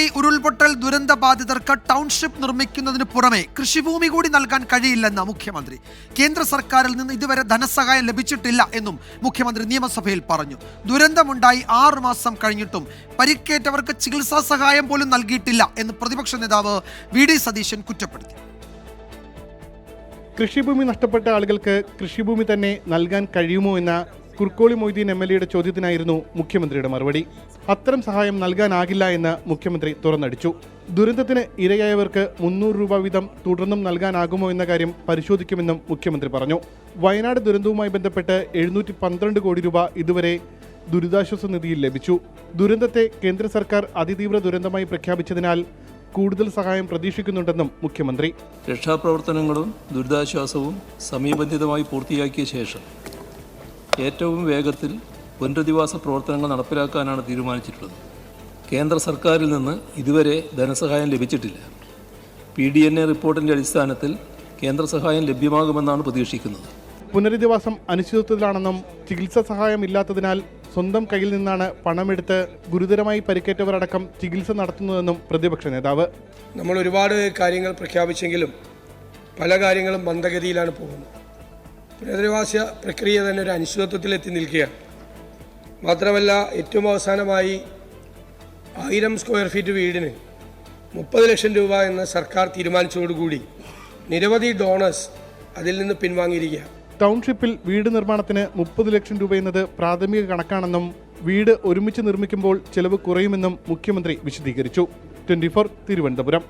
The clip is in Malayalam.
മുണ്ടക്കൈ ഉരുൾപൊട്ടൽ ദുരന്ത ബാധിതർക്ക് ടൗൺഷിപ്പ് നിർമ്മിക്കുന്നതിന് പുറമെ കൃഷിഭൂമി കൂടി നൽകാൻ കഴിയില്ലെന്ന് മുഖ്യമന്ത്രി. കേന്ദ്ര സർക്കാരിൽ നിന്ന് ഇതുവരെ ധനസഹായം ലഭിച്ചിട്ടില്ല എന്നും മുഖ്യമന്ത്രി നിയമസഭയിൽ പറഞ്ഞു. ദുരന്തമുണ്ടായി 6 മാസം കഴിഞ്ഞിട്ടും പരിക്കേറ്റവർക്ക് ചികിത്സാ സഹായം പോലും നൽകിയിട്ടില്ല എന്ന് പ്രതിപക്ഷ നേതാവ് വി.ഡി. സതീശൻ കുറ്റപ്പെടുത്തി. കൃഷിഭൂമി നഷ്ടപ്പെട്ട ആളുകൾക്ക് കൃഷിഭൂമി തന്നെ നൽകാൻ കഴിയുമോ എന്ന കുർക്കോളി മൊയ്തീൻ എം.എൽ.എയുടെ ചോദ്യത്തിനായിരുന്നു മുഖ്യമന്ത്രിയുടെ മറുപടി. അത്തരം സഹായം നൽകാനാകില്ല എന്ന് മുഖ്യമന്ത്രി തുറന്നടിച്ചു. ദുരന്തത്തിന് ഇരയായവർക്ക് 300 രൂപ വീതം തുടർന്നും നൽകാനാകുമോ എന്ന കാര്യം പരിശോധിക്കുമെന്നും മുഖ്യമന്ത്രി പറഞ്ഞു. വയനാട് ദുരന്തവുമായി ബന്ധപ്പെട്ട് 712 കോടി രൂപ ഇതുവരെ ദുരിതാശ്വാസ നിധിയിൽ ലഭിച്ചു. ദുരന്തത്തെ കേന്ദ്ര സർക്കാർ അതിതീവ്ര ദുരന്തമായി പ്രഖ്യാപിച്ചതിനാൽ കൂടുതൽ സഹായം പ്രതീക്ഷിക്കുന്നുണ്ടെന്നും മുഖ്യമന്ത്രി. രക്ഷാപ്രവർത്തനങ്ങളും ദുരിതാശ്വാസവും സമയബന്ധിതമായി പൂർത്തിയാക്കിയ ശേഷം ഏറ്റവും വേഗത്തിൽ പുനരധിവാസ പ്രവർത്തനങ്ങൾ നടപ്പിലാക്കാനാണ് തീരുമാനിച്ചിട്ടുള്ളത്. കേന്ദ്ര സർക്കാരിൽ നിന്ന് ഇതുവരെ ധനസഹായം ലഭിച്ചിട്ടില്ല. PDNA റിപ്പോർട്ടിൻ്റെ അടിസ്ഥാനത്തിൽ കേന്ദ്ര സഹായം ലഭ്യമാകുമെന്നാണ് പ്രതീക്ഷിക്കുന്നത്. പുനരധിവാസം അനിശ്ചിതത്വത്തിലാണെന്നും ചികിത്സാ സഹായം ഇല്ലാത്തതിനാൽ സ്വന്തം കയ്യിൽ നിന്നാണ് പണമെടുത്ത് ഗുരുതരമായി പരിക്കേറ്റവരടക്കം ചികിത്സ നടത്തുന്നതെന്നും പ്രതിപക്ഷ നേതാവ്. നമ്മൾ ഒരുപാട് കാര്യങ്ങൾ പ്രഖ്യാപിച്ചെങ്കിലും പല കാര്യങ്ങളും മന്ദഗതിയിലാണ് പോകുന്നത്. പുനരധിവാസ പ്രക്രിയ തന്നെ ഒരു അനിശ്ചിതത്വത്തിലെത്തി നിൽക്കുകയാണ്. മാത്രമല്ല, ഏറ്റവും അവസാനമായി 1000 സ്ക്വയർ ഫീറ്റ് വീടിന് 30 ലക്ഷം രൂപ എന്ന് സർക്കാർ തീരുമാനിച്ചതോടുകൂടി നിരവധി ഡോണേഴ്സ് അതിൽ നിന്ന് പിൻവാങ്ങിയിരിക്കുക. ടൗൺഷിപ്പിൽ വീട് നിർമ്മാണത്തിന് 30 ലക്ഷം രൂപ എന്നത് പ്രാഥമിക കണക്കാണെന്നും വീട് ഒരുമിച്ച് നിർമ്മിക്കുമ്പോൾ ചെലവ് കുറയുമെന്നും മുഖ്യമന്ത്രി വിശദീകരിച്ചു. 24 തിരുവനന്തപുരം.